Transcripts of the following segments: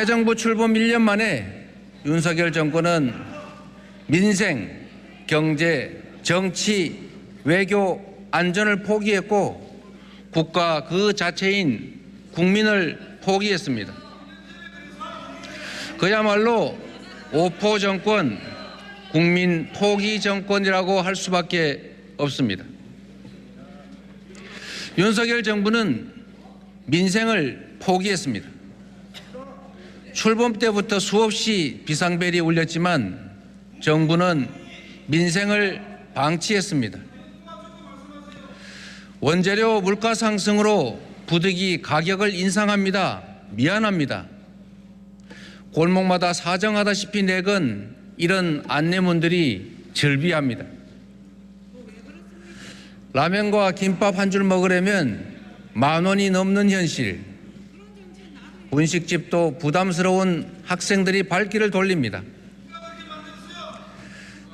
새 정부 출범 1년 만에 윤석열 정권은 민생, 경제, 정치, 외교, 안전을 포기했고 국가 그 자체인 국민을 포기했습니다. 그야말로 오포 정권, 국민 포기 정권이라고 할 수밖에 없습니다. 윤석열 정부는 민생을 포기했습니다. 출범 때부터 수없이 비상벨이 울렸지만 정부는 민생을 방치했습니다. 원재료 물가 상승으로 부득이 가격을 인상합니다. 미안합니다. 골목마다 사정하다시피 내건 이런 안내문들이 즐비합니다. 라면과 김밥 한 줄 먹으려면 10,000원이 넘는 현실. 분식집도 부담스러운 학생들이 발길을 돌립니다.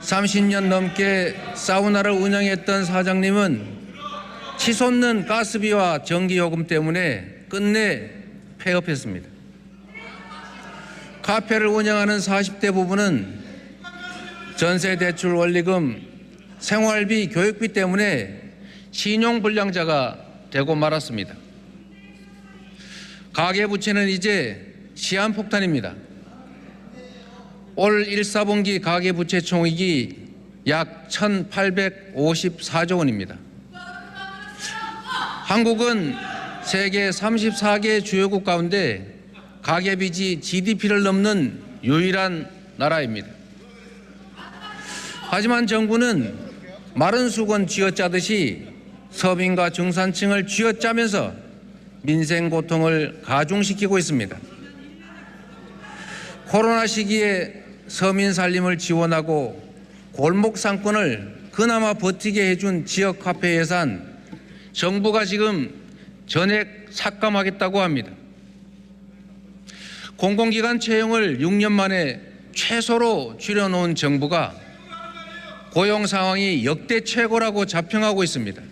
30년 넘게 사우나를 운영했던 사장님은 치솟는 가스비와 전기요금 때문에 끝내 폐업했습니다. 카페를 운영하는 40대 부부는 전세대출 원리금, 생활비, 교육비 때문에 신용불량자가 되고 말았습니다. 가계부채는 이제 시한폭탄입니다. 올 1사분기 가계부채 총액이 약 1,854조 원입니다. 한국은 세계 34개 주요국 가운데 가계빚이 GDP를 넘는 유일한 나라입니다. 하지만 정부는 마른 수건 쥐어짜듯이 서민과 중산층을 쥐어짜면서 민생 고통을 가중시키고 있습니다. 코로나 시기에 서민 살림을 지원하고 골목 상권을 그나마 버티게 해준 지역 카페 예산 정부가 지금 전액 삭감하겠다고 합니다. 공공기관 채용을 6년 만에 최소로 줄여놓은 정부가 고용 상황이 역대 최고라고 자평하고 있습니다.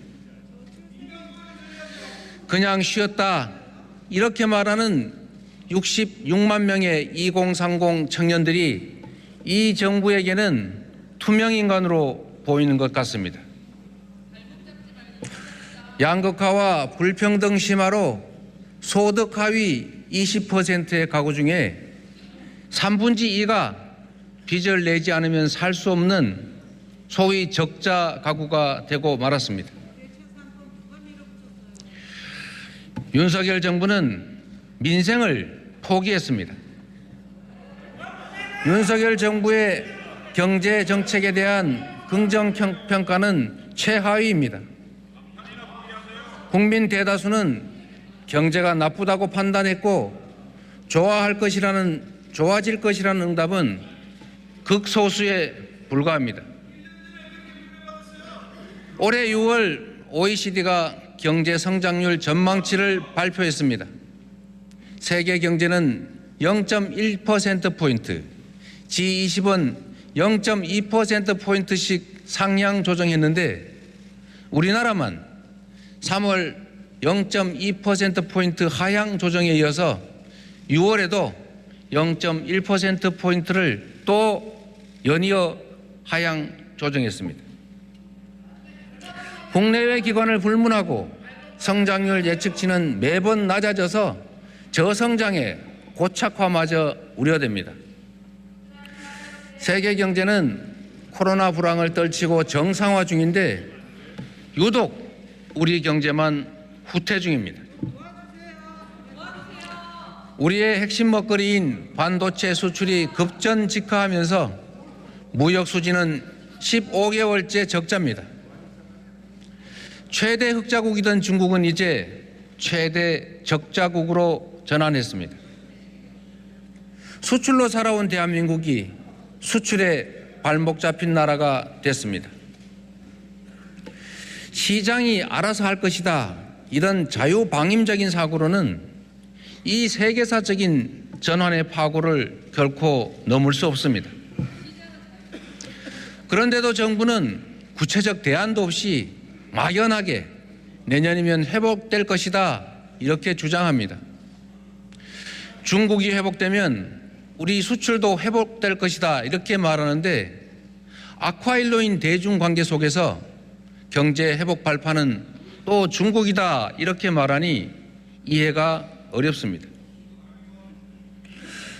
그냥 쉬었다 이렇게 말하는 66만 명의 2030 청년들이 이 정부에게는 투명인간으로 보이는 것 같습니다. 양극화와 불평등 심화로 소득 하위 20%의 가구 중에 3분의 2가 빚을 내지 않으면 살 수 없는 소위 적자 가구가 되고 말았습니다. 윤석열 정부는 민생을 포기했습니다. 윤석열 정부의 경제 정책에 대한 긍정 평가는 최하위입니다. 국민 대다수는 경제가 나쁘다고 판단했고 좋아질 것이라는 응답은 극소수에 불과합니다. 올해 6월 OECD가 경제 성장률 전망치를 발표했습니다. 세계 경제는 0.1%포인트, G20은 0.2%포인트씩 상향 조정했는데 우리나라만 3월 0.2%포인트 하향 조정에 이어서 6월에도 0.1%포인트를 또 연이어 하향 조정했습니다. 국내외 기관을 불문하고 성장률 예측치는 매번 낮아져서 저성장의 고착화마저 우려됩니다. 세계 경제는 코로나 불황을 떨치고 정상화 중인데 유독 우리 경제만 후퇴 중입니다. 우리의 핵심 먹거리인 반도체 수출이 급전직하하면서 무역 수지는 15개월째 적자입니다. 최대 흑자국이던 중국은 이제 최대 적자국으로 전환했습니다. 수출로 살아온 대한민국이 수출에 발목 잡힌 나라가 됐습니다. 시장이 알아서 할 것이다. 이런 자유방임적인 사고로는 이 세계사적인 전환의 파고를 결코 넘을 수 없습니다. 그런데도 정부는 구체적 대안도 없이 막연하게 내년이면 회복될 것이다 이렇게 주장합니다. 중국이 회복되면 우리 수출도 회복될 것이다 이렇게 말하는데 아쿠아일로인 대중관계 속에서 경제 회복 발판은 또 중국이다 이렇게 말하니 이해가 어렵습니다.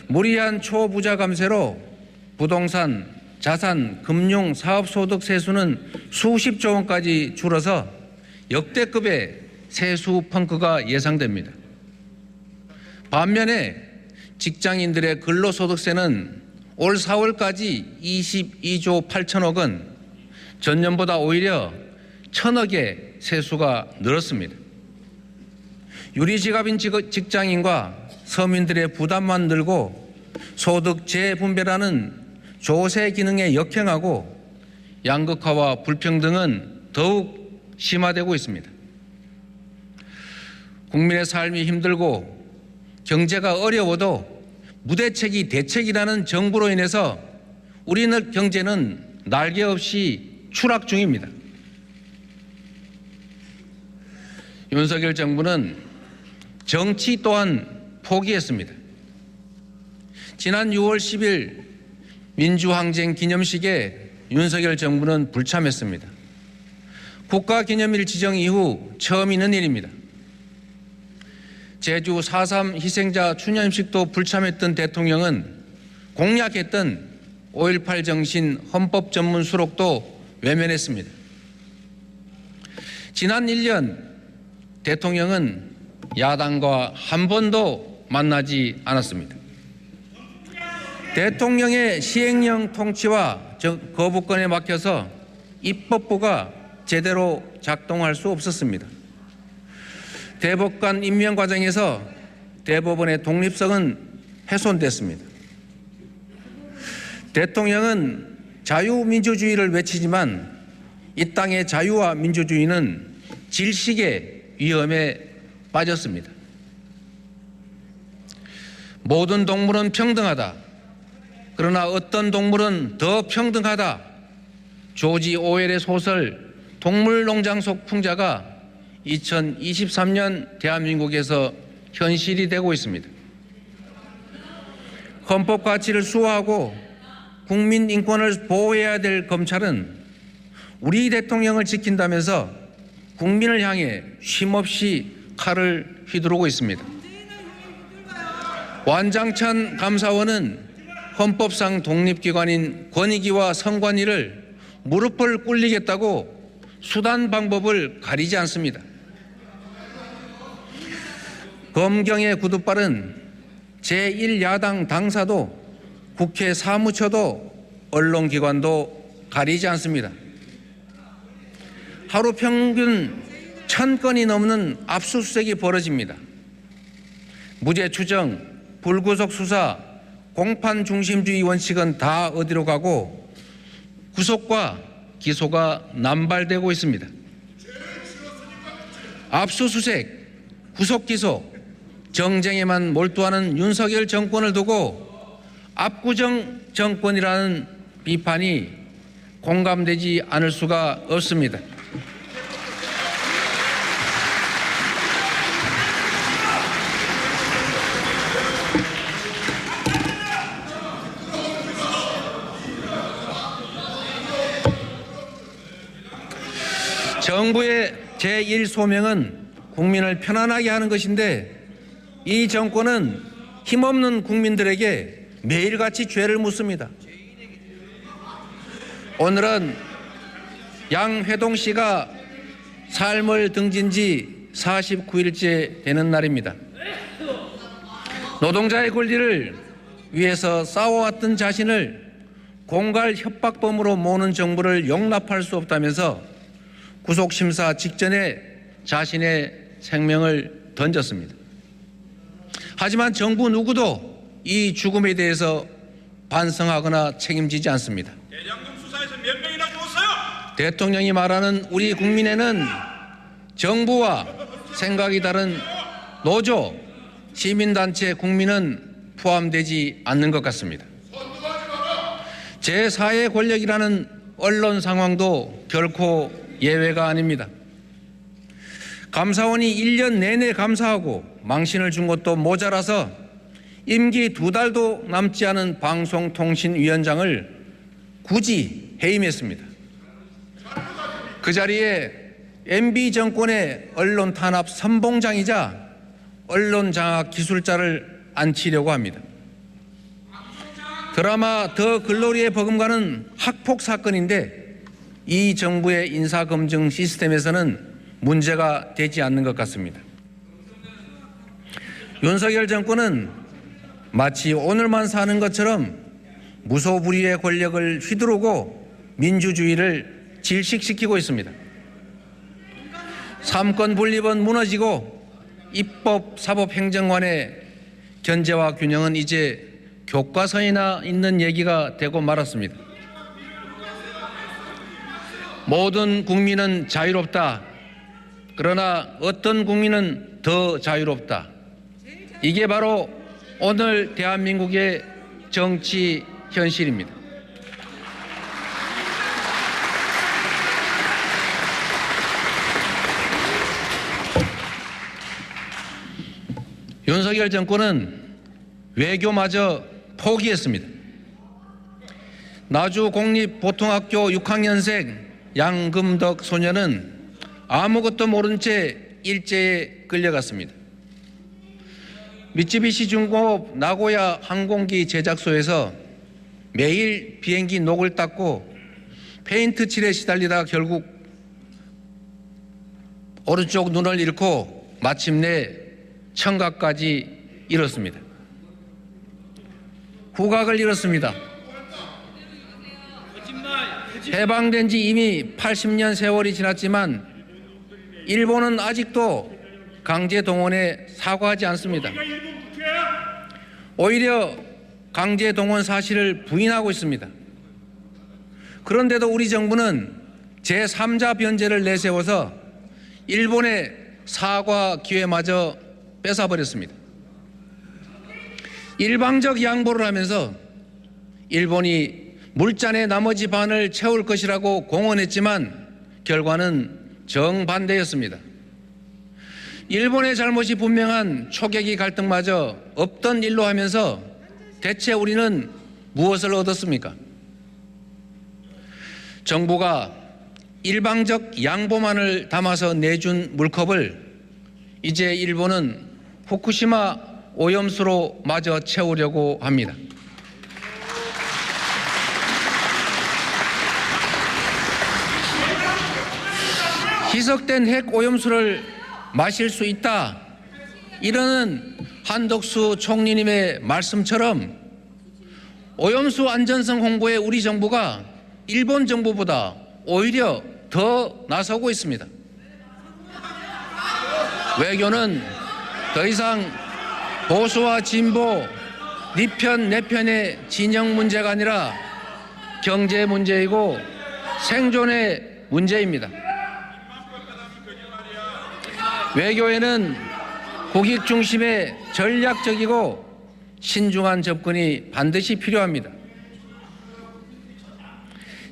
무리한 초부자 감세로 부동산, 자산, 금융, 사업소득 세수는 수십조 원까지 줄어서 역대급의 세수 펑크가 예상됩니다. 반면에 직장인들의 근로소득세는 올 4월까지 22조 8천억 원, 전년보다 오히려 1,000억의 세수가 늘었습니다. 유리지갑인 직장인과 서민들의 부담만 늘고 소득 재분배라는 조세 기능에 역행하고 양극화와 불평등은 더욱 심화되고 있습니다. 국민의 삶이 힘들고 경제가 어려워도 무대책이 대책이라는 정부로 인해서 우리는 경제는 날개 없이 추락 중입니다. 윤석열 정부는 정치 또한 포기했습니다. 지난 6월 10일 민주항쟁 기념식에 윤석열 정부는 불참했습니다. 국가기념일 지정 이후 처음 있는 일입니다. 제주 4.3 희생자 추념식도 불참했던 대통령은 공약했던 5.18 정신 헌법 전문 수록도 외면했습니다. 지난 1년 대통령은 야당과 한 번도 만나지 않았습니다. 대통령의 시행령 통치와 거부권에 막혀서 입법부가 제대로 작동할 수 없었습니다. 대법관 임명 과정에서 대법원의 독립성은 훼손됐습니다. 대통령은 자유민주주의를 외치지만 이 땅의 자유와 민주주의는 질식의 위험에 빠졌습니다. 모든 동물은 평등하다. 그러나 어떤 동물은 더 평등하다. 조지 오웰의 소설 동물농장 속 풍자가 2023년 대한민국에서 현실이 되고 있습니다. 헌법 가치를 수호하고 국민 인권을 보호해야 될 검찰은 우리 대통령을 지킨다면서 국민을 향해 쉼없이 칼을 휘두르고 있습니다. 완장찬 감사원은 헌법상 독립기관인 권익위와 선관위를 무릎을 꿇리겠다고 수단 방법을 가리지 않습니다. 검경의 구두발은 제1야당 당사도 국회 사무처도 언론기관도 가리지 않습니다. 하루 평균 1,000건이 넘는 압수수색이 벌어집니다. 무죄 추정, 불구속 수사, 공판 중심주의 원칙은 다 어디로 가고 구속과 기소가 남발되고 있습니다. 압수수색, 구속 기소, 정쟁에만 몰두하는 윤석열 정권을 두고 압구정 정권이라는 비판이 공감되지 않을 수가 없습니다. 정부의 제1소명은 국민을 편안하게 하는 것인데 이 정권은 힘없는 국민들에게 매일같이 죄를 묻습니다. 오늘은 양회동 씨가 삶을 등진 지 49일째 되는 날입니다. 노동자의 권리를 위해서 싸워왔던 자신을 공갈 협박범으로 모는 정부를 용납할 수 없다면서 구속심사 직전에 자신의 생명을 던졌습니다. 하지만 정부 누구도 이 죽음에 대해서 반성하거나 책임지지 않습니다. 대장동 수사에서 몇 명이나 죽었어요? 대통령이 말하는 우리 국민에는 정부와 생각이 다른 노조, 시민단체, 국민은 포함되지 않는 것 같습니다. 제4의 권력이라는 언론 상황도 결코 예외가 아닙니다. 감사원이 1년 내내 감사하고 망신을 준 것도 모자라서 임기 2달도 남지 않은 방송통신위원장을 굳이 해임했습니다. 그 자리에 MB 정권의 언론 탄압 선봉장이자 언론 장악 기술자를 앉히려고 합니다. 드라마 더 글로리에 버금가는 학폭 사건인데 이 정부의 인사검증 시스템에서는 문제가 되지 않는 것 같습니다. 윤석열 정권은 마치 오늘만 사는 것처럼 무소불위의 권력을 휘두르고 민주주의를 질식시키고 있습니다. 삼권 분립은 무너지고 입법, 사법, 행정 간의 견제와 균형은 이제 교과서에나 있는 얘기가 되고 말았습니다. 모든 국민은 자유롭다. 그러나 어떤 국민은 더 자유롭다. 이게 바로 오늘 대한민국의 정치 현실입니다. 윤석열 정권은 외교마저 포기했습니다. 나주 공립보통학교 6학년생 양금덕 소녀는 아무것도 모른 채 일제에 끌려갔습니다. 미쓰비시 중공업 나고야 항공기 제작소에서 매일 비행기 녹을 닦고 페인트 칠에 시달리다 결국 오른쪽 눈을 잃고 마침내 청각까지 잃었습니다. 후각을 잃었습니다. 해방된 지 이미 80년 세월이 지났지만 일본은 아직도 강제 동원에 사과하지 않습니다. 오히려 강제 동원 사실을 부인하고 있습니다. 그런데도 우리 정부는 제3자 변제를 내세워서 일본의 사과 기회마저 뺏어버렸습니다. 일방적 양보를 하면서 일본이 물잔의 나머지 반을 채울 것이라고 공언했지만 결과는 정반대였습니다. 일본의 잘못이 분명한 초계기 갈등마저 없던 일로 하면서 대체 우리는 무엇을 얻었습니까? 정부가 일방적 양보만을 담아서 내준 물컵을 이제 일본은 후쿠시마 오염수로 마저 채우려고 합니다. 희석된 핵 오염수를 마실 수 있다. 이러는 한덕수 총리님의 말씀처럼 오염수 안전성 홍보에 우리 정부가 일본 정부보다 오히려 더 나서고 있습니다. 외교는 더 이상 보수와 진보, 네 편, 내 편의 진영 문제가 아니라 경제 문제이고 생존의 문제입니다. 외교에는 국익 중심의 전략적이고 신중한 접근이 반드시 필요합니다.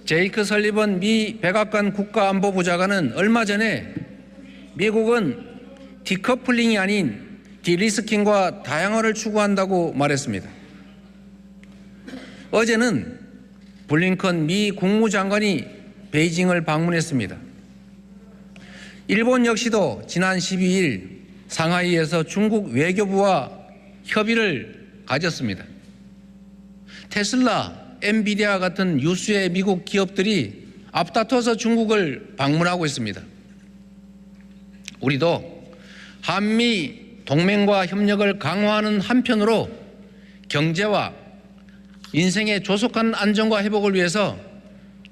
제이크 설리번 미 백악관 국가안보보좌관은 얼마 전에 미국은 디커플링이 아닌 디리스킹과 다양화를 추구한다고 말했습니다. 어제는 블링컨 미 국무장관이 베이징을 방문했습니다. 일본 역시도 지난 12일 상하이에서 중국 외교부와 협의를 가졌습니다. 테슬라, 엔비디아 같은 유수의 미국 기업들이 앞다퉈서 중국을 방문하고 있습니다. 우리도 한미 동맹과 협력을 강화하는 한편으로 경제와 인생의 조속한 안정과 회복을 위해서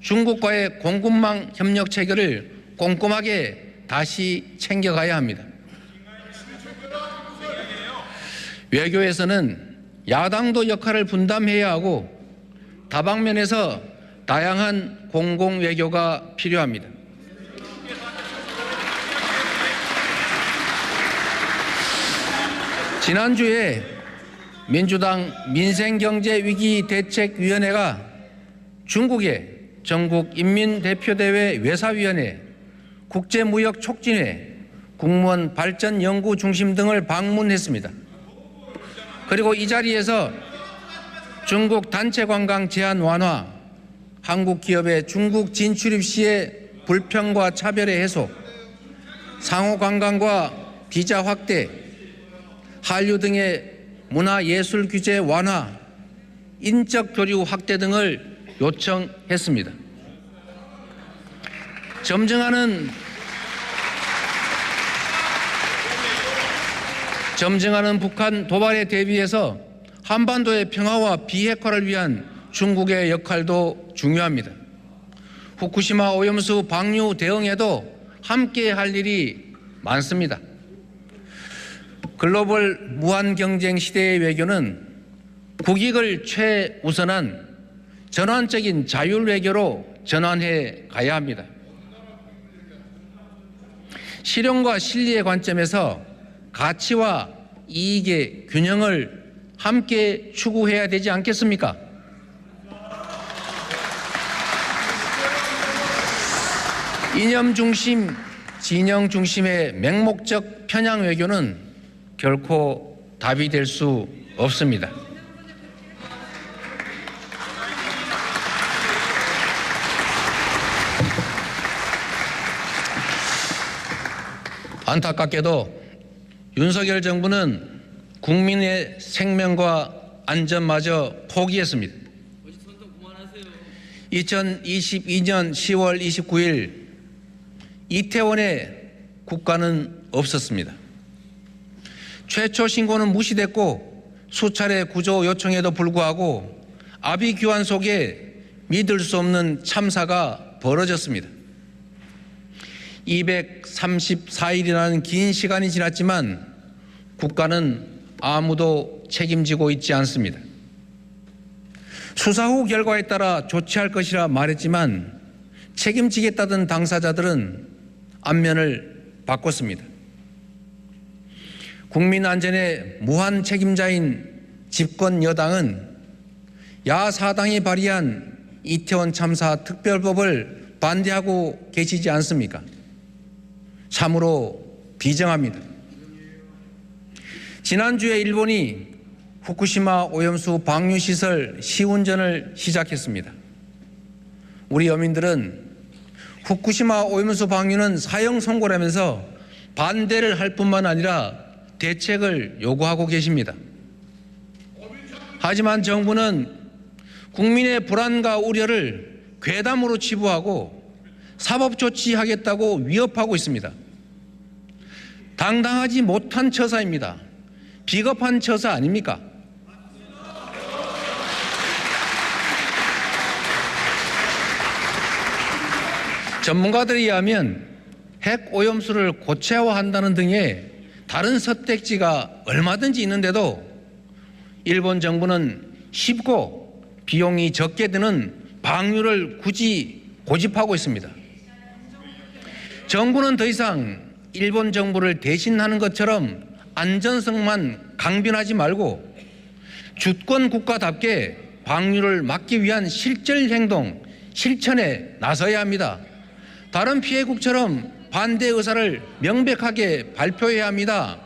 중국과의 공급망 협력 체계를 꼼꼼하게 다시 챙겨가야 합니다. 외교에서는 야당도 역할을 분담해야 하고 다방면에서 다양한 공공외교가 필요합니다. 지난주에 민주당 민생경제위기대책위원회가 중국의 전국인민대표대회 외사위원회, 국제무역촉진회, 국무원 발전연구중심 등을 방문했습니다. 그리고 이 자리에서 중국 단체 관광 제한 완화, 한국 기업의 중국 진출입 시의 불평과 차별의 해소, 상호 관광과 비자 확대, 한류 등의 문화예술 규제 완화, 인적 교류 확대 등을 요청했습니다. 점증하는 북한 도발에 대비해서 한반도의 평화와 비핵화를 위한 중국의 역할도 중요합니다. 후쿠시마 오염수 방류 대응에도 함께 할 일이 많습니다. 글로벌 무한 경쟁 시대의 외교는 국익을 최우선한 전환적인 자율 외교로 전환해 가야 합니다. 실용과 실리의 관점에서 가치와 이익의 균형을 함께 추구해야 되지 않겠습니까? 이념 중심, 진영 중심의 맹목적 편향 외교는 결코 답이 될 수 없습니다. 안타깝게도 윤석열 정부는 국민의 생명과 안전마저 포기했습니다. 2022년 10월 29일 이태원에 국가는 없었습니다. 최초 신고는 무시됐고 수차례 구조 요청에도 불구하고 아비규환 속에 믿을 수 없는 참사가 벌어졌습니다. 234일이라는 긴 시간이 지났지만 국가는 아무도 책임지고 있지 않습니다. 수사 후 결과에 따라 조치할 것이라 말했지만 책임지겠다던 당사자들은 안면을 바꿨습니다. 국민 안전의 무한 책임자인 집권 여당은 야사당이 발의한 이태원 참사 특별법을 반대하고 계시지 않습니까? 참으로 비정합니다. 지난주에 일본이 후쿠시마 오염수 방류시설 시운전을 시작했습니다. 우리 어민들은 후쿠시마 오염수 방류는 사형 선고라면서 반대를 할 뿐만 아니라 대책을 요구하고 계십니다. 하지만 정부는 국민의 불안과 우려를 괴담으로 치부하고 사법 조치하겠다고 위협하고 있습니다. 당당하지 못한 처사입니다. 비겁한 처사 아닙니까? 전문가들에 의하면 핵 오염수를 고체화한다는 등의 다른 선택지가 얼마든지 있는데도 일본 정부는 쉽고 비용이 적게 드는 방류를 굳이 고집하고 있습니다. 정부는 더 이상 일본 정부를 대신하는 것처럼 안전성만 강변하지 말고 주권 국가답게 방류를 막기 위한 실질 행동, 실천에 나서야 합니다. 다른 피해국처럼 반대 의사를 명백하게 발표해야 합니다.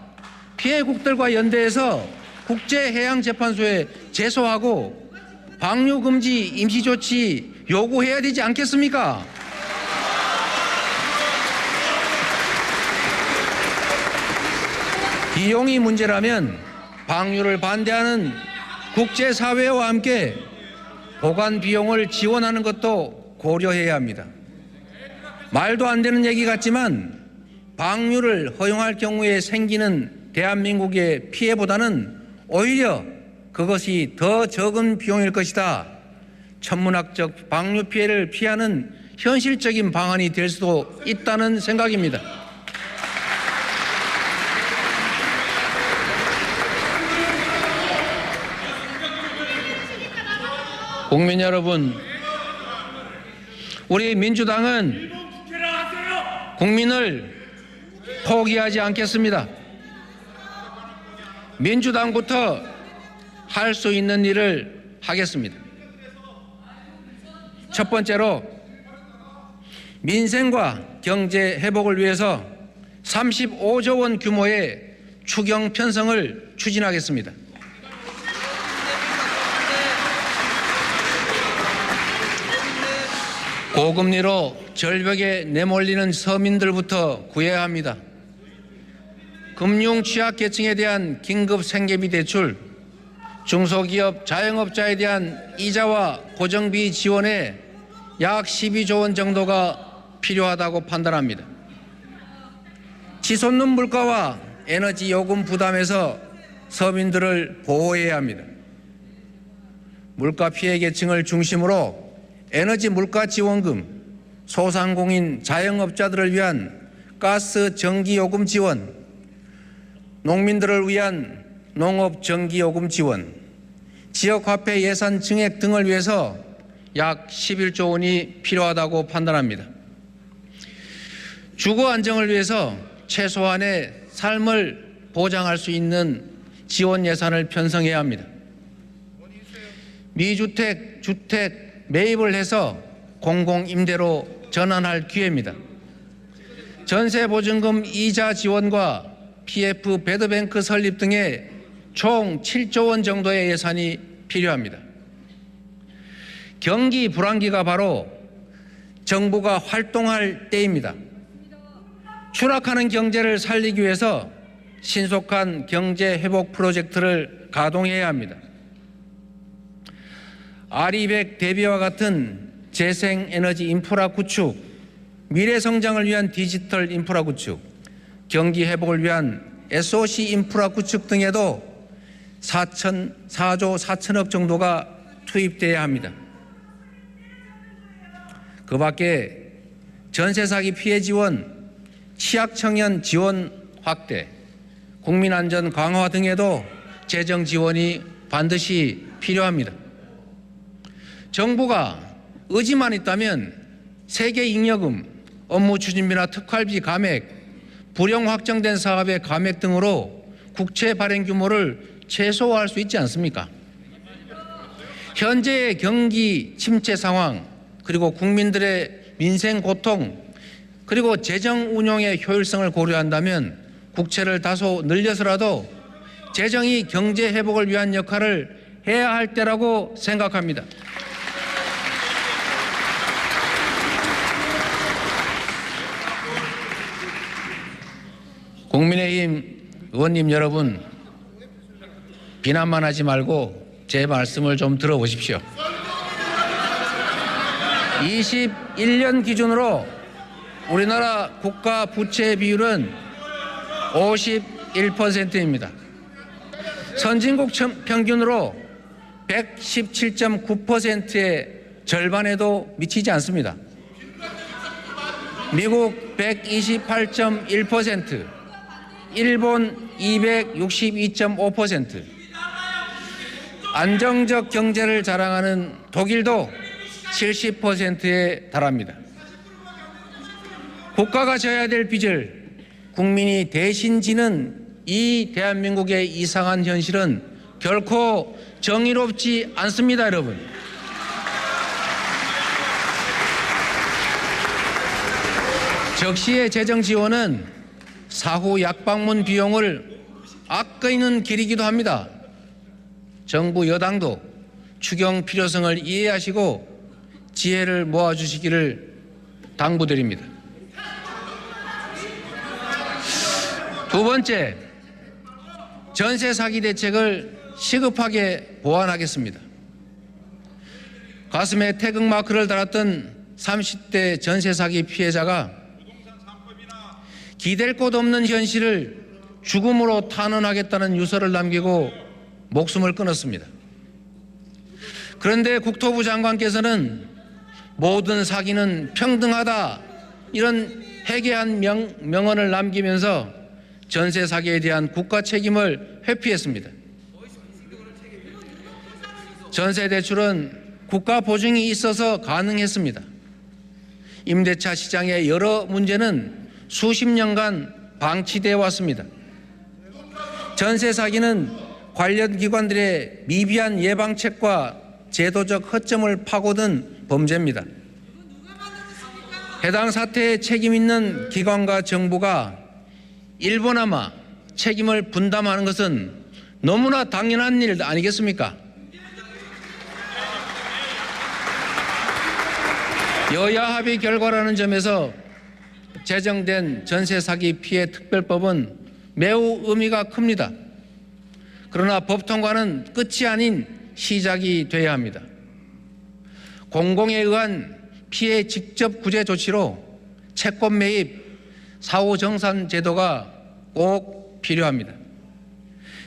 피해국들과 연대해서 국제해양재판소에 제소하고 방류 금지 임시조치 요구해야 되지 않겠습니까? 비용이 문제라면 방류를 반대하는 국제사회와 함께 보관 비용을 지원하는 것도 고려해야 합니다. 말도 안 되는 얘기 같지만 방류를 허용할 경우에 생기는 대한민국의 피해보다는 오히려 그것이 더 적은 비용일 것이다. 천문학적 방류 피해를 피하는 현실적인 방안이 될 수도 있다는 생각입니다. 국민 여러분, 우리 민주당은 국민을 포기하지 않겠습니다. 민주당부터 할 수 있는 일을 하겠습니다. 첫 번째로 민생과 경제 회복을 위해서 35조 원 규모의 추경 편성을 추진하겠습니다. 고금리로 절벽에 내몰리는 서민들부터 구해야 합니다. 금융 취약계층에 대한 긴급 생계비 대출, 중소기업 자영업자에 대한 이자와 고정비 지원에 약 12조 원 정도가 필요하다고 판단합니다. 치솟는 물가와 에너지 요금 부담에서 서민들을 보호해야 합니다. 물가 피해 계층을 중심으로 에너지 물가 지원금, 소상공인 자영업자들을 위한 가스 전기요금 지원, 농민들을 위한 농업 전기요금 지원, 지역화폐 예산 증액 등을 위해서 약 11조 원이 필요하다고 판단합니다. 주거 안정을 위해서 최소한의 삶을 보장할 수 있는 지원 예산을 편성해야 합니다. 미주택, 주택 매입을 해서 공공임대로 전환할 기회입니다. 전세보증금 이자 지원과 PF 배드뱅크 설립 등의 총 7조 원 정도의 예산이 필요합니다. 경기 불황기가 바로 정부가 활동할 때입니다. 추락하는 경제를 살리기 위해서 신속한 경제 회복 프로젝트를 가동해야 합니다. 아리백 대비와 같은 재생에너지 인프라 구축, 미래 성장을 위한 디지털 인프라 구축, 경기 회복을 위한 SOC 인프라 구축 등에도 4조 4천억 정도가 투입돼야 합니다. 그 밖에 전세 사기 피해 지원, 취약 청년 지원 확대, 국민안전 강화 등에도 재정 지원이 반드시 필요합니다. 정부가 의지만 있다면 세계잉여금, 업무추진비나 특활비 감액, 불용 확정된 사업의 감액 등으로 국채 발행 규모를 최소화할 수 있지 않습니까? 현재의 경기 침체 상황, 그리고 국민들의 민생 고통, 그리고 재정 운용의 효율성을 고려한다면 국채를 다소 늘려서라도 재정이 경제 회복을 위한 역할을 해야 할 때라고 생각합니다. 국민의힘 의원님 여러분, 비난만 하지 말고 제 말씀을 좀 들어보십시오. 21년 기준으로 우리나라 국가 부채 비율은 51%입니다. 선진국 평균으로 117.9%의 절반에도 미치지 않습니다. 미국 128.1%, 일본 262.5%, 안정적 경제를 자랑하는 독일도 70%에 달합니다. 국가가 져야 될 빚을 국민이 대신 지는 이 대한민국의 이상한 현실은 결코 정의롭지 않습니다, 여러분. 적시의 재정 지원은 사후 약방문 비용을 아끼는 길이기도 합니다. 정부 여당도 추경 필요성을 이해하시고 지혜를 모아주시기를 당부드립니다. 두 번째, 전세 사기 대책을 시급하게 보완하겠습니다. 가슴에 태극마크를 달았던 30대 전세 사기 피해자가 기댈 곳 없는 현실을 죽음으로 탄원하겠다는 유서를 남기고 목숨을 끊었습니다. 그런데 국토부 장관께서는 모든 사기는 평등하다, 이런 해괴한 명언을 남기면서 전세 사기에 대한 국가 책임을 회피했습니다. 전세 대출은 국가 보증이 있어서 가능했습니다. 임대차 시장의 여러 문제는 수십 년간 방치되어 왔습니다. 전세 사기는 관련 기관들의 미비한 예방책과 제도적 허점을 파고든 범죄입니다. 해당 사태에 책임 있는 기관과 정부가 일부나마 책임을 분담하는 것은 너무나 당연한 일 아니겠습니까? 여야 합의 결과라는 점에서 제정된 전세 사기 피해 특별법은 매우 의미가 큽니다. 그러나 법 통과는 끝이 아닌 시작이 돼야 합니다. 공공에 의한 피해 직접 구제 조치로 채권 매입, 사후 정산 제도가 꼭 필요합니다.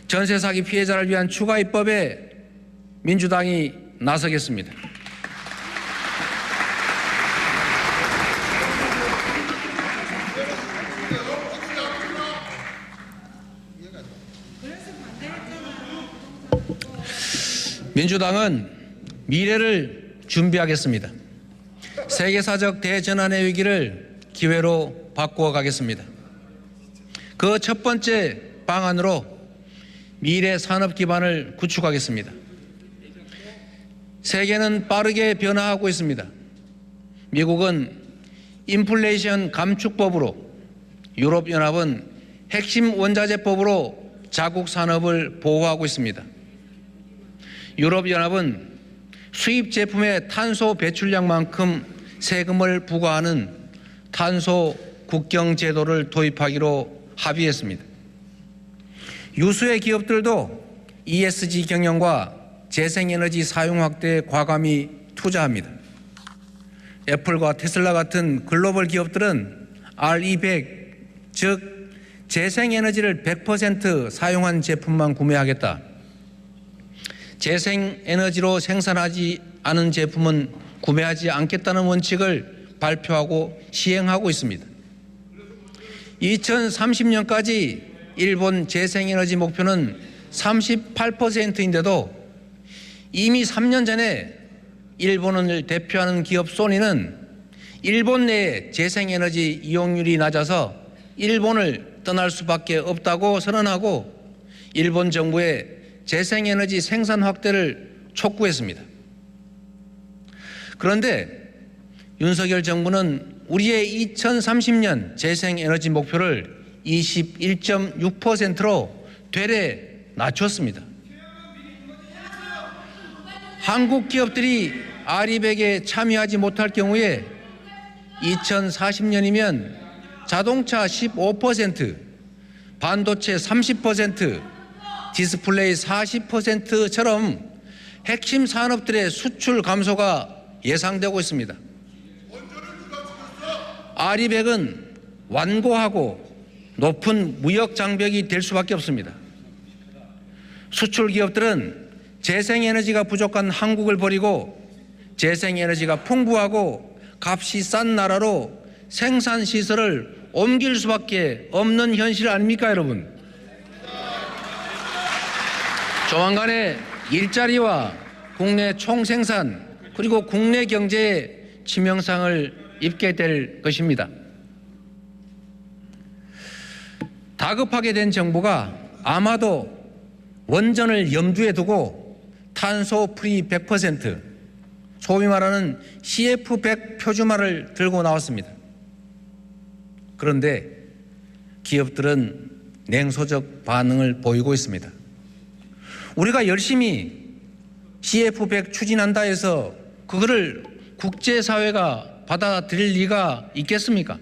전세 사기 피해자를 위한 추가 입법에 민주당이 나서겠습니다. 민주당은 미래를 준비하겠습니다. 세계사적 대전환의 위기를 기회로 바꾸어 가겠습니다. 그 첫 번째 방안으로 미래 산업 기반을 구축하겠습니다. 세계는 빠르게 변화하고 있습니다. 미국은 인플레이션 감축법으로, 유럽연합은 핵심 원자재법으로 자국 산업을 보호하고 있습니다. 유럽연합은 수입 제품의 탄소 배출량만큼 세금을 부과하는 탄소 국경 제도를 도입하기로 합의했습니다. 유수의 기업들도 ESG 경영과 재생에너지 사용 확대에 과감히 투자합니다. 애플과 테슬라 같은 글로벌 기업들은 RE100, 즉 재생에너지를 100% 사용한 제품만 구매하겠다. 재생에너지로 생산하지 않은 제품은 구매하지 않겠다는 원칙을 발표하고 시행하고 있습니다. 2030년까지 일본 재생에너지 목표는 38%인데도 이미 3년 전에 일본을 대표하는 기업 소니는 일본 내에 재생에너지 이용률이 낮아서 일본을 떠날 수밖에 없다고 선언하고 일본 정부의 재생에너지 생산 확대를 촉구했습니다. 그런데 윤석열 정부는 우리의 2030년 재생에너지 목표를 21.6%로 되레 낮췄습니다. 한국 기업들이 RE100에 참여하지 못할 경우에 2040년이면 자동차 15%, 반도체 30%, 디스플레이 40%처럼 핵심 산업들의 수출 감소가 예상되고 있습니다. RE100은 완고하고 높은 무역 장벽이 될 수밖에 없습니다. 수출 기업들은 재생에너지가 부족한 한국을 버리고 재생에너지가 풍부하고 값이 싼 나라로 생산시설을 옮길 수밖에 없는 현실 아닙니까, 여러분? 조만간에 일자리와 국내 총생산 그리고 국내 경제에 치명상을 입게 될 것입니다. 다급하게 된 정부가 아마도 원전을 염두에 두고 탄소 프리 100%, 소위 말하는 CF100 표준화를 들고 나왔습니다. 그런데 기업들은 냉소적 반응을 보이고 있습니다. 우리가 열심히 CF100 추진한다 해서 그거를 국제사회가 받아들일 리가 있겠습니까?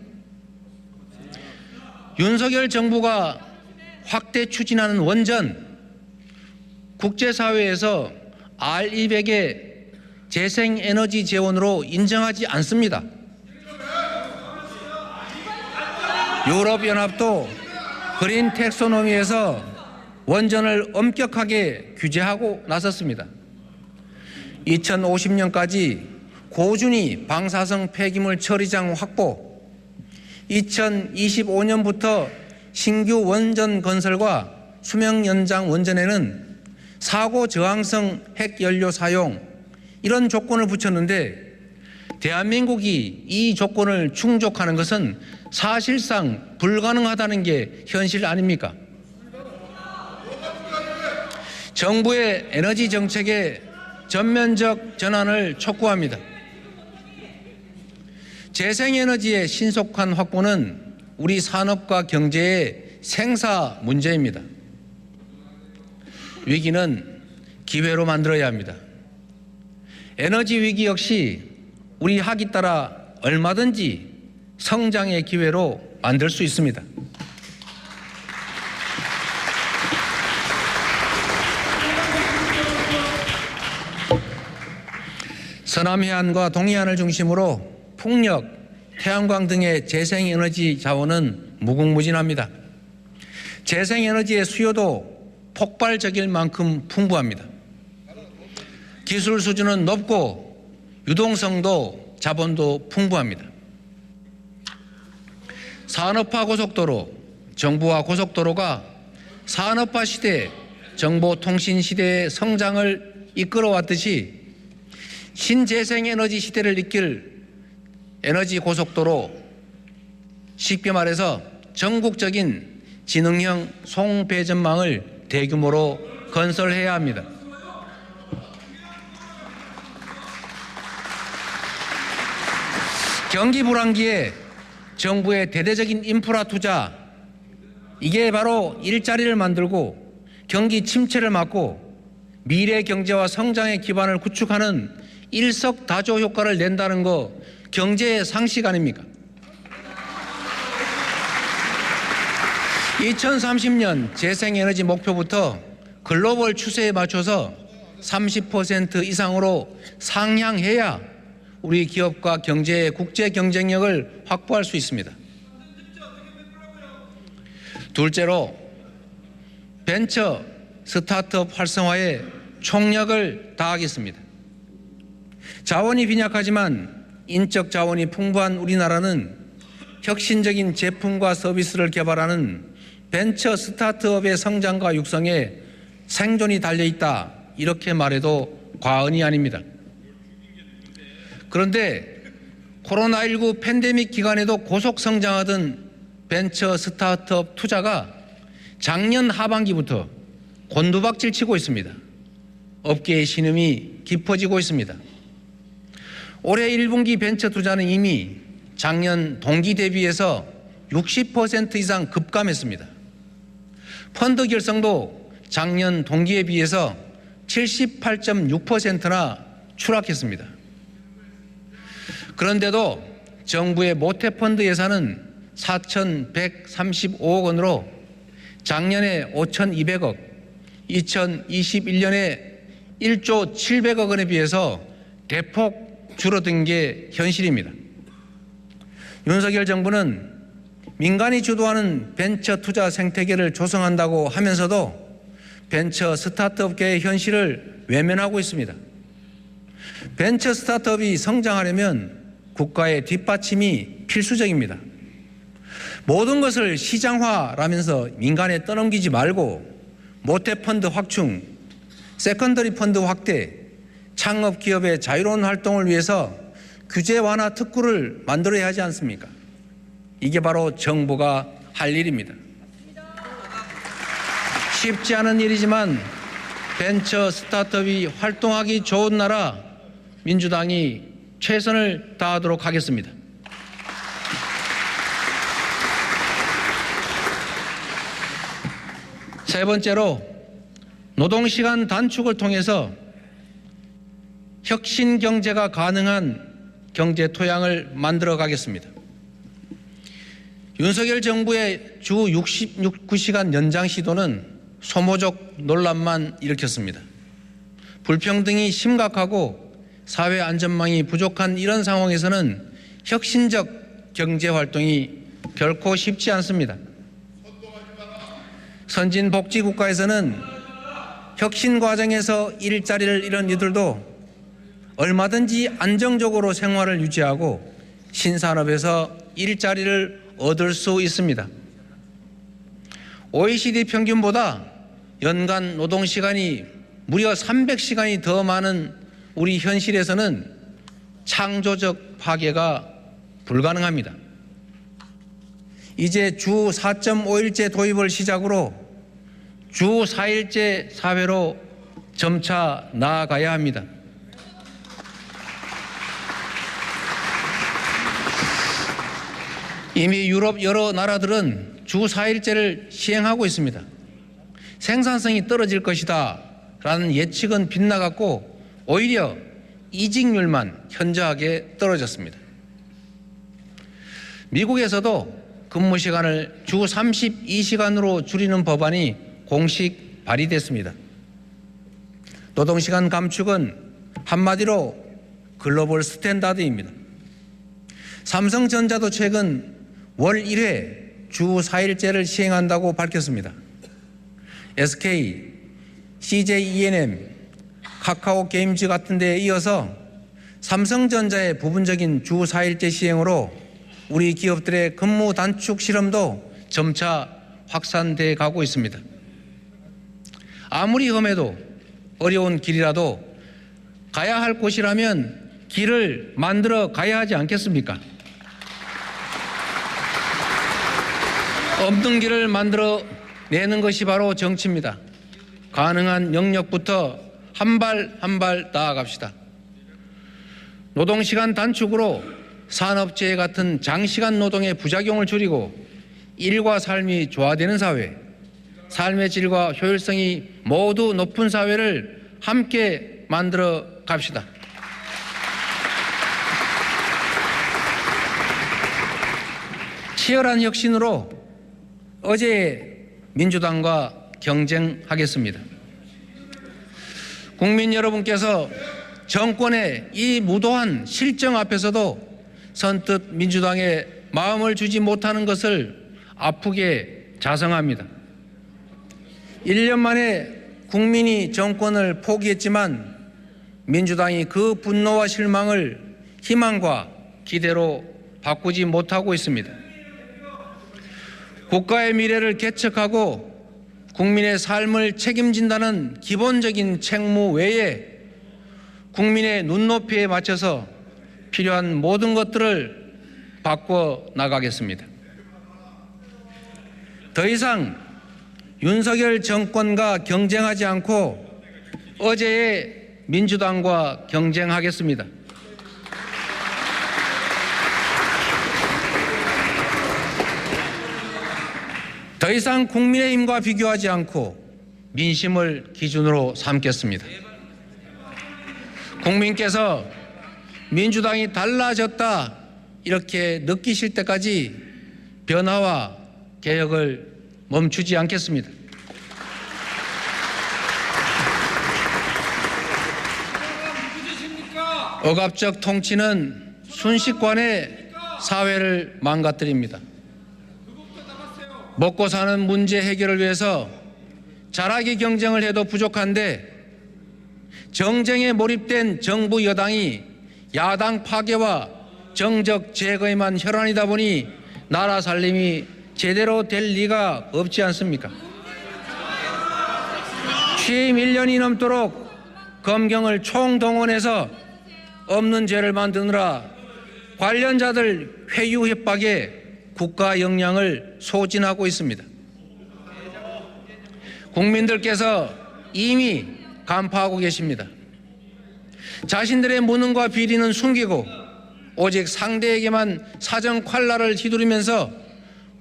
윤석열 정부가 확대 추진하는 원전, 국제사회에서 RE100의 재생에너지 재원으로 인정하지 않습니다. 유럽연합도 그린 텍소노미에서 원전을 엄격하게 규제하고 나섰습니다. 2050년까지 고준위 방사성 폐기물 처리장 확보, 2025년부터 신규 원전 건설과 수명 연장 원전에는 사고 저항성 핵연료 사용, 이런 조건을 붙였는데 대한민국이 이 조건을 충족하는 것은 사실상 불가능하다는 게 현실 아닙니까? 정부의 에너지 정책의 전면적 전환을 촉구합니다. 재생에너지의 신속한 확보는 우리 산업과 경제의 생사 문제입니다. 위기는 기회로 만들어야 합니다. 에너지 위기 역시 우리 학이 따라 얼마든지 성장의 기회로 만들 수 있습니다. 서남해안과 동해안을 중심으로 풍력, 태양광 등의 재생에너지 자원은 무궁무진합니다. 재생에너지의 수요도 폭발적일 만큼 풍부합니다. 기술 수준은 높고 유동성도 자본도 풍부합니다. 산업화 고속도로, 정부화 고속도로가 산업화 시대, 정보통신 시대의 성장을 이끌어왔듯이 신재생에너지 시대를 이끌 에너지 고속도로, 쉽게 말해서 전국적인 지능형 송배전망을 대규모로 건설해야 합니다. 경기 불황기에 정부의 대대적인 인프라 투자, 이게 바로 일자리를 만들고 경기 침체를 막고 미래 경제와 성장의 기반을 구축하는 일석다조 효과를 낸다는 거 경제의 상식 아닙니까? 2030년 재생에너지 목표부터 글로벌 추세에 맞춰서 30% 이상으로 상향해야 우리 기업과 경제의 국제 경쟁력을 확보할 수 있습니다. 둘째로 벤처 스타트업 활성화에 총력을 다하겠습니다. 자원이 빈약하지만 인적 자원이 풍부한 우리나라는 혁신적인 제품과 서비스를 개발하는 벤처 스타트업의 성장과 육성에 생존이 달려있다, 이렇게 말해도 과언이 아닙니다. 그런데 코로나19 팬데믹 기간에도 고속 성장하던 벤처 스타트업 투자가 작년 하반기부터 곤두박질 치고 있습니다. 업계의 신음이 깊어지고 있습니다. 올해 1분기 벤처 투자는 이미 작년 동기 대비해서 60% 이상 급감했습니다. 펀드 결성도 작년 동기에 비해서 78.6%나 추락했습니다. 그런데도 정부의 모태펀드 예산은 4,135억 원으로 작년에 5,200억, 2021년에 1조 700억 원에 비해서 대폭 줄어든 게 현실입니다. 윤석열 정부는 민간이 주도하는 벤처 투자 생태계를 조성한다고 하면서도 벤처 스타트업계의 현실을 외면하고 있습니다. 벤처 스타트업이 성장하려면 국가의 뒷받침이 필수적입니다. 모든 것을 시장화라면서 민간에 떠넘기지 말고 모태펀드 확충, 세컨더리 펀드 확대, 창업 기업의 자유로운 활동을 위해서 규제 완화 특구를 만들어야 하지 않습니까? 이게 바로 정부가 할 일입니다. 쉽지 않은 일이지만 벤처 스타트업이 활동하기 좋은 나라, 민주당이 최선을 다하도록 하겠습니다. 세 번째로 노동시간 단축을 통해서 혁신 경제가 가능한 경제 토양을 만들어 가겠습니다. 윤석열 정부의 주 69시간 연장 시도는 소모적 논란만 일으켰습니다. 불평등이 심각하고 사회 안전망이 부족한 이런 상황에서는 혁신적 경제 활동이 결코 쉽지 않습니다. 선진복지국가에서는 혁신 과정에서 일자리를 잃은 이들도 얼마든지 안정적으로 생활을 유지하고 신산업에서 일자리를 얻을 수 있습니다. OECD 평균보다 연간 노동시간이 무려 300시간이 더 많은 우리 현실에서는 창조적 파괴가 불가능합니다. 이제 주 4.5일제 도입을 시작으로 주 4일제 사회로 점차 나아가야 합니다. 이미 유럽 여러 나라들은 주 4일제를 시행하고 있습니다. 생산성이 떨어질 것이다 라는 예측은 빗나갔고 오히려 이직률만 현저하게 떨어졌습니다. 미국에서도 근무 시간을 주 32시간으로 줄이는 법안이 공식 발의됐습니다. 노동시간 감축은 한마디로 글로벌 스탠다드입니다. 삼성전자도 최근 월 1회 주 4일제를 시행한다고 밝혔습니다. SK, CJ E&M, 카카오 게임즈 같은 데에 이어서 삼성전자의 부분적인 주 4일제 시행으로 우리 기업들의 근무 단축 실험도 점차 확산돼 가고 있습니다. 아무리 험해도 어려운 길이라도 가야 할 곳이라면 길을 만들어 가야 하지 않겠습니까? 없는 길을 만들어 내는 것이 바로 정치입니다. 가능한 영역부터 한 발 한 발 나아갑시다. 노동시간 단축으로 산업재해 같은 장시간 노동의 부작용을 줄이고 일과 삶이 조화되는 사회, 삶의 질과 효율성이 모두 높은 사회를 함께 만들어 갑시다. 치열한 혁신으로 어제의 민주당과 경쟁하겠습니다. 국민 여러분께서 정권의 이 무도한 실정 앞에서도 선뜻 민주당에 마음을 주지 못하는 것을 아프게 자성합니다. 1년 만에 국민이 정권을 포기했지만 민주당이 그 분노와 실망을 희망과 기대로 바꾸지 못하고 있습니다. 국가의 미래를 개척하고 국민의 삶을 책임진다는 기본적인 책무 외에 국민의 눈높이에 맞춰서 필요한 모든 것들을 바꿔 나가겠습니다. 더 이상 윤석열 정권과 경쟁하지 않고 어제의 민주당과 경쟁하겠습니다. 더 이상 국민의힘과 비교하지 않고 민심을 기준으로 삼겠습니다. 국민께서 민주당이 달라졌다 이렇게 느끼실 때까지 변화와 개혁을 멈추지 않겠습니다. 억압적 통치는 순식간에 사회를 망가뜨립니다. 먹고 사는 문제 해결을 위해서 잘하기 경쟁을 해도 부족한데 정쟁에 몰입된 정부 여당이 야당 파괴와 정적 제거에만 혈안이다 보니 나라 살림이 제대로 될 리가 없지 않습니까? 취임 1년이 넘도록 검경을 총동원해서 없는 죄를 만드느라 관련자들 회유 협박에 국가 역량을 소진하고 있습니다. 국민들께서 이미 간파하고 계십니다. 자신들의 무능과 비리는 숨기고 오직 상대에게만 사정 콸라를 휘두르면서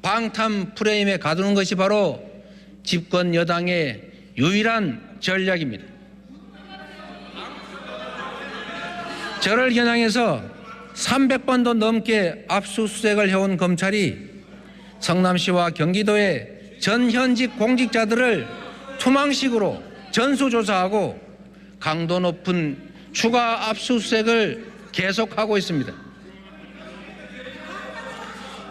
방탄 프레임에 가두는 것이 바로 집권 여당의 유일한 전략입니다. 저를 겨냥해서 300번도 넘게 압수수색을 해온 검찰이 성남시와 경기도의 전 현직 공직자들을 투망식으로 전수조사하고 강도 높은 추가 압수수색을 계속하고 있습니다.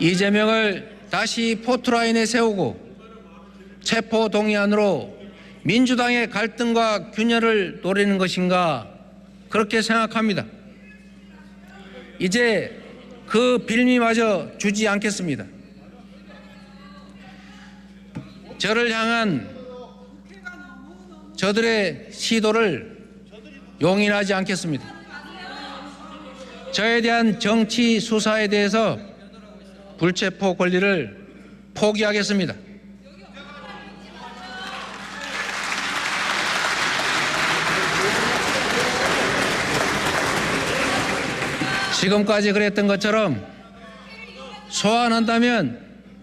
이재명을 다시 포트라인에 세우고 체포동의안으로 민주당의 갈등과 균열을 노리는 것인가 그렇게 생각합니다. 이제 그 빌미마저 주지 않겠습니다. 저를 향한 저들의 시도를 용인하지 않겠습니다. 저에 대한 정치 수사에 대해서 불체포 권리를 포기하겠습니다. 지금까지 그랬던 것처럼 소환한다면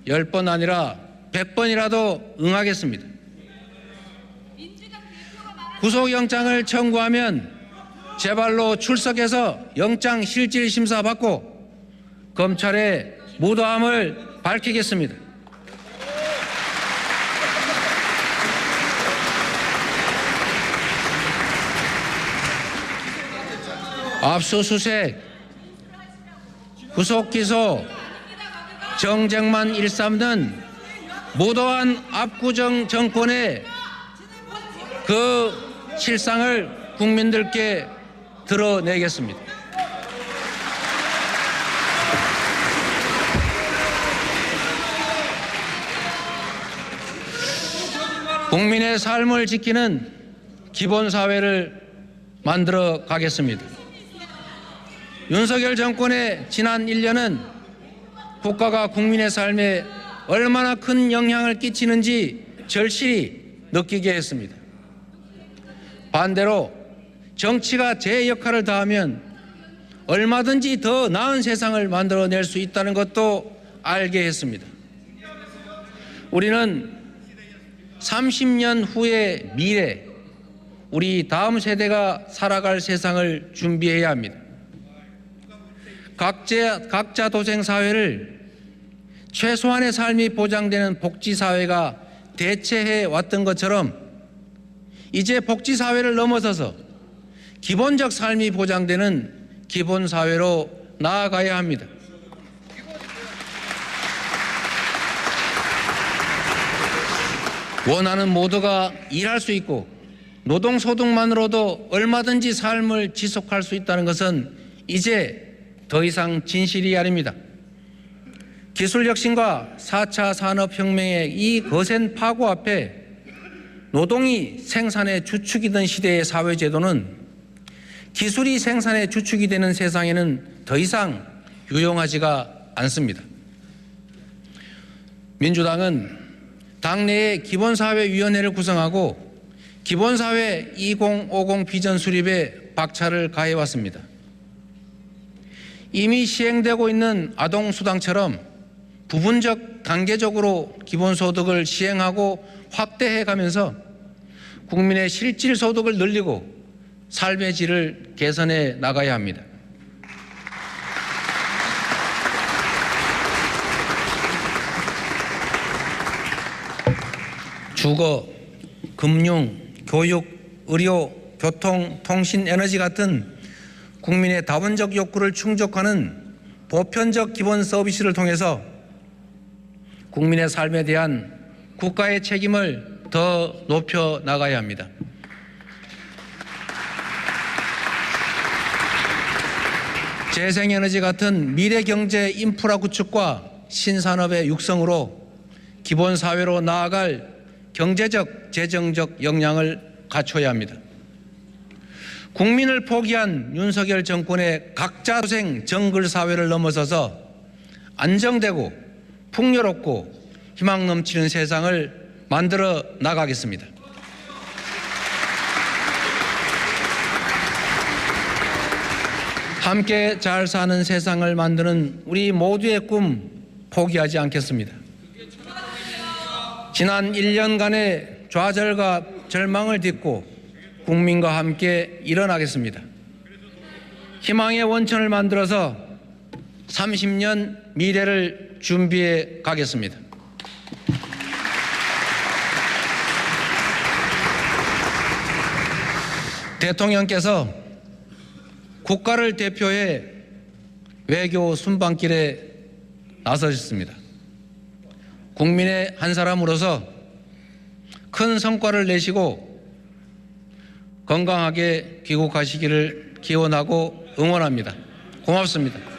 10번 아니라 100번이라도 응하겠습니다. 구속영장을 청구하면 제발로 출석해서 영장 실질 심사 받고 검찰의 무도함을 밝히겠습니다. 압수수색, 구속기소, 정쟁만 일삼는 무도한 압구정 정권의 그 실상을 국민들께 드러내겠습니다. 국민의 삶을 지키는 기본사회를 만들어 가겠습니다. 윤석열 정권의 지난 1년은 국가가 국민의 삶에 얼마나 큰 영향을 끼치는지 절실히 느끼게 했습니다. 반대로 정치가 제 역할을 다하면 얼마든지 더 나은 세상을 만들어낼 수 있다는 것도 알게 했습니다. 우리는 30년 후의 미래, 우리 다음 세대가 살아갈 세상을 준비해야 합니다. 각자 도생 사회를 최소한의 삶이 보장되는 복지 사회가 대체해 왔던 것처럼 이제 복지 사회를 넘어서서 기본적 삶이 보장되는 기본 사회로 나아가야 합니다. 원하는 모두가 일할 수 있고 노동소득만으로도 얼마든지 삶을 지속할 수 있다는 것은 이제 더 이상 진실이 아닙니다. 기술혁신과 4차 산업혁명의 이 거센 파고 앞에 노동이 생산의 주축이던 시대의 사회제도는 기술이 생산의 주축이 되는 세상에는 더 이상 유용하지가 않습니다. 민주당은 당내에 기본사회위원회를 구성하고 기본사회 2050 비전 수립에 박차를 가해왔습니다. 이미 시행되고 있는 아동수당처럼 부분적 단계적으로 기본소득을 시행하고 확대해가면서 국민의 실질 소득을 늘리고 삶의 질을 개선해 나가야 합니다. 주거, 금융, 교육, 의료, 교통, 통신, 에너지 같은 국민의 다원적 욕구를 충족하는 보편적 기본 서비스를 통해서 국민의 삶에 대한 국가의 책임을 더 높여 나가야 합니다. 재생에너지 같은 미래경제 인프라 구축과 신산업의 육성으로 기본사회로 나아갈 경제적, 재정적 역량을 갖춰야 합니다. 국민을 포기한 윤석열 정권의 각자도생 정글사회를 넘어서서 안정되고 풍요롭고 희망 넘치는 세상을 만들어 나가겠습니다. 함께 잘 사는 세상을 만드는 우리 모두의 꿈 포기하지 않겠습니다. 지난 1년간의 좌절과 절망을 딛고 국민과 함께 일어나겠습니다. 희망의 원천을 만들어서 30년 미래를 준비해 가겠습니다. 대통령께서 국가를 대표해 외교 순방길에 나서셨습니다. 국민의 한 사람으로서 큰 성과를 내시고 건강하게 귀국하시기를 기원하고 응원합니다. 고맙습니다.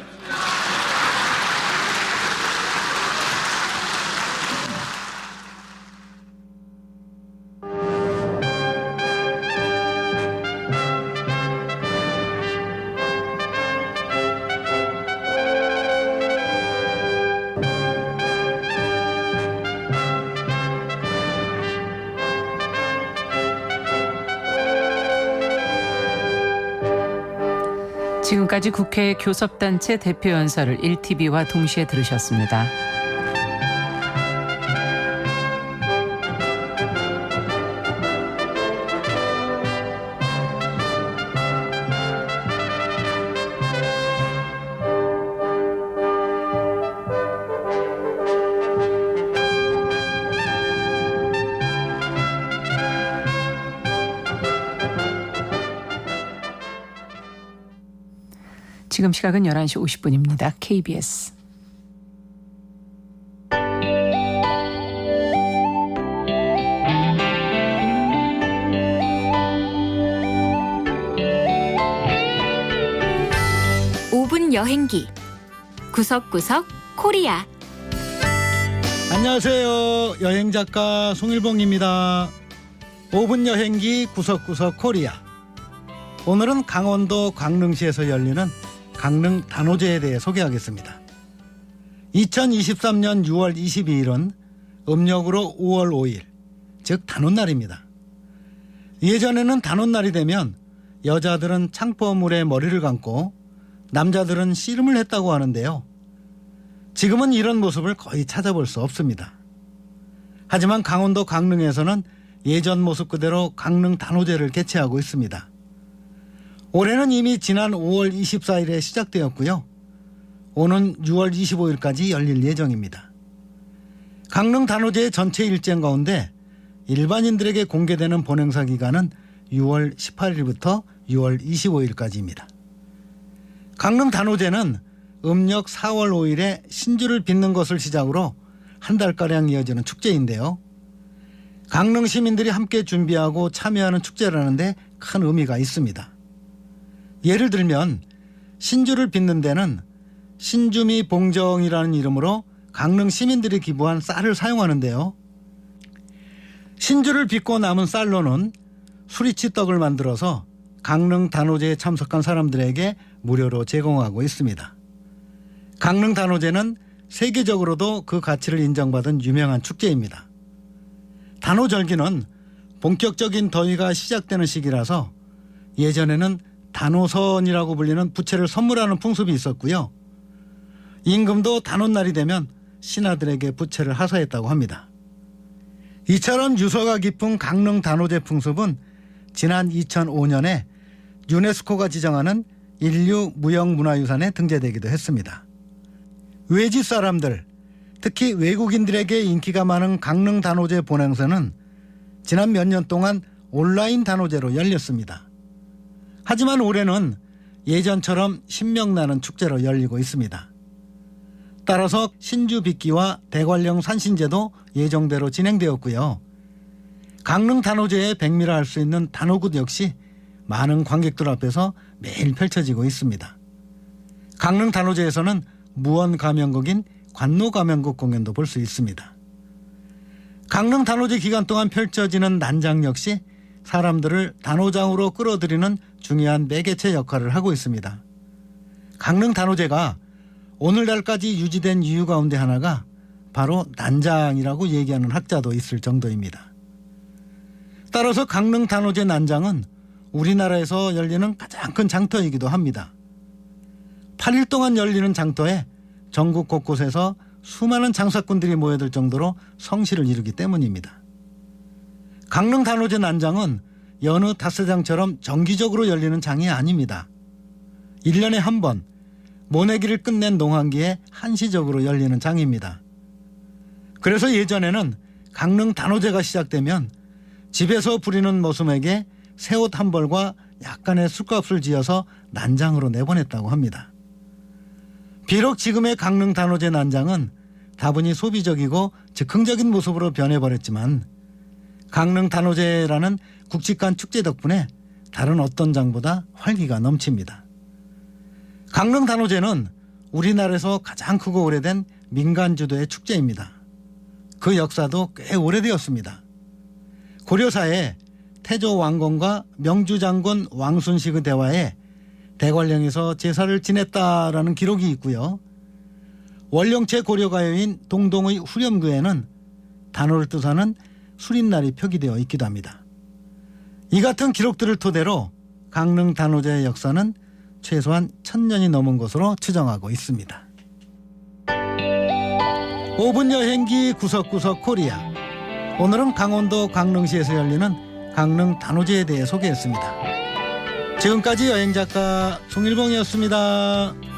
지금까지 국회 교섭단체 대표연설을 1TV와 동시에 들으셨습니다. 지금 시각은 11시 50분입니다. KBS. 여행기 구석구석 코리아. 안녕하세요. 여행작가 송일봉입니다. 5분 여행기 구석구석 코리아. 오늘은 강원도 광릉시에서 열리는 강릉 단오제에 대해 소개하겠습니다. 2023년 6월 22일은 음력으로 5월 5일, 즉 단오날입니다. 예전에는 단오날이 되면 여자들은 창포물에 머리를 감고 남자들은 씨름을 했다고 하는데요. 지금은 이런 모습을 거의 찾아볼 수 없습니다. 하지만 강원도 강릉에서는 예전 모습 그대로 강릉 단오제를 개최하고 있습니다. 올해는 이미 지난 5월 24일에 시작되었고요. 오는 6월 25일까지 열릴 예정입니다. 강릉 단오제의 전체 일정 가운데 일반인들에게 공개되는 본행사 기간은 6월 18일부터 6월 25일까지입니다. 강릉 단오제는 음력 4월 5일에 신주를 빚는 것을 시작으로 한 달가량 이어지는 축제인데요. 강릉 시민들이 함께 준비하고 참여하는 축제라는데 큰 의미가 있습니다. 예를 들면 신주를 빚는 데는 신주미 봉정이라는 이름으로 강릉 시민들이 기부한 쌀을 사용하는데요. 신주를 빚고 남은 쌀로는 수리치떡을 만들어서 강릉 단오제에 참석한 사람들에게 무료로 제공하고 있습니다. 강릉 단오제는 세계적으로도 그 가치를 인정받은 유명한 축제입니다. 단오절기는 본격적인 더위가 시작되는 시기라서 예전에는 단오선이라고 불리는 부채를 선물하는 풍습이 있었고요. 임금도 단오날이 되면 신하들에게 부채를 하사했다고 합니다. 이처럼 유서가 깊은 강릉 단오제 풍습은 지난 2005년에 유네스코가 지정하는 인류 무형문화유산에 등재되기도 했습니다. 외지 사람들, 특히 외국인들에게 인기가 많은 강릉 단오제 본행사는 지난 몇 년 동안 온라인 단오제로 열렸습니다. 하지만 올해는 예전처럼 신명나는 축제로 열리고 있습니다. 따라서 신주 빚기와 대관령 산신제도 예정대로 진행되었고요. 강릉 단오제의 백미라 할 수 있는 단오굿 역시 많은 관객들 앞에서 매일 펼쳐지고 있습니다. 강릉 단오제에서는 무원 가면곡인 관노 가면곡 공연도 볼 수 있습니다. 강릉 단오제 기간 동안 펼쳐지는 난장 역시 사람들을 단오장으로 끌어들이는 중요한 매개체 역할을 하고 있습니다. 강릉 단오제가 오늘날까지 유지된 이유 가운데 하나가 바로 난장이라고 얘기하는 학자도 있을 정도입니다. 따라서 강릉 단오제 난장은 우리나라에서 열리는 가장 큰 장터이기도 합니다. 8일 동안 열리는 장터에 전국 곳곳에서 수많은 장사꾼들이 모여들 정도로 성실을 이루기 때문입니다. 강릉 단오제 난장은 여느 닷새장처럼 정기적으로 열리는 장이 아닙니다. 1년에 한 번 모내기를 끝낸 농한기에 한시적으로 열리는 장입니다. 그래서 예전에는 강릉 단오제가 시작되면 집에서 부리는 모습에게 새옷 한 벌과 약간의 술값을 지어서 난장으로 내보냈다고 합니다. 비록 지금의 강릉 단오제 난장은 다분히 소비적이고 즉흥적인 모습으로 변해버렸지만 강릉 단오제라는 굵직한 축제 덕분에 다른 어떤 장보다 활기가 넘칩니다. 강릉 단오제는 우리나라에서 가장 크고 오래된 민간 주도의 축제입니다. 그 역사도 꽤 오래되었습니다. 고려사에 태조 왕건과 명주 장군 왕순식의 대화에 대관령에서 제사를 지냈다라는 기록이 있고요. 원령체 고려가요인 동동의 후렴구에는 단오를 뜻하는 수린날이 표기되어 있기도 합니다. 이 같은 기록들을 토대로 강릉 단오제의 역사는 최소한 1000년이 넘은 것으로 추정하고 있습니다. 5분 여행기 구석구석 코리아. 오늘은 강원도 강릉시에서 열리는 강릉 단오제에 대해 소개했습니다. 지금까지 여행작가 송일봉이었습니다.